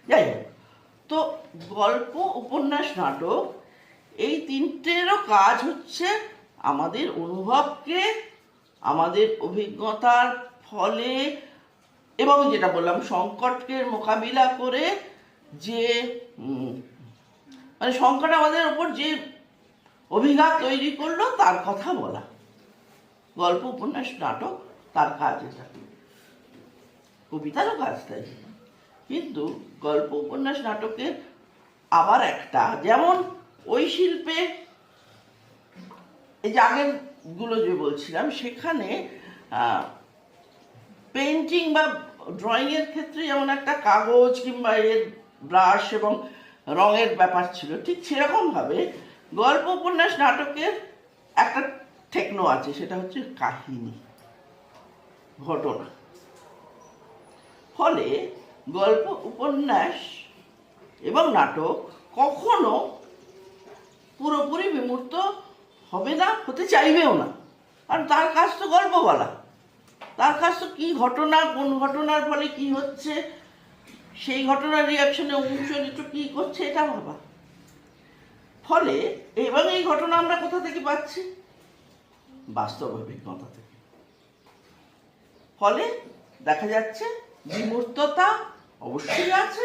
যাই হোক, তো গল্প, উপন্যাস, নাটক এই তিনটেরও কাজ হচ্ছে আমাদের অনুভবকে, আমাদের অভিজ্ঞতার ফলে এবং যেটা বললাম সংকটকে মোকাবিলা করে যে মানে সংকট আমাদের ওপর যে অভিঘাত তৈরি করলো তার কথা বলা। গল্প, উপন্যাস, নাটক তার কাজ এটা, কবিতারও কাজ তাই। কিন্তু গল্প, উপন্যাস, নাটকের আবার একটা, যেমন ওই শিল্পে এই যে আগেরগুলো যে বলছিলাম সেখানে পেন্টিং বা ড্রয়িংয়ের ক্ষেত্রে যেমন একটা কাগজ কিংবা এর ব্রাশ এবং রঙের ব্যাপার ছিল, ঠিক সেরকমভাবে গল্প, উপন্যাস, নাটকের একটা টেকনো আছে, সেটা হচ্ছে কাহিনী, ঘটনা। ফলে গল্প, উপন্যাস এবং নাটক কখনো পুরোপুরি বিমূর্ত হবে না, হতে চাইবেও না, কারণ তার কাজ তো গল্প বলা, তার কাজ তো কী ঘটনা, কোন ঘটনার ফলে কি হচ্ছে, সেই ঘটনার রিয়াকশনে অমুক চরিত্র কী করছে এটা ভাবা। ফলে এবং এই ঘটনা আমরা কোথা থেকে পাচ্ছি? বাস্তব অভিজ্ঞতা থেকে। ফলে দেখা যাচ্ছে বিমূর্ততা অবশ্যই আছে,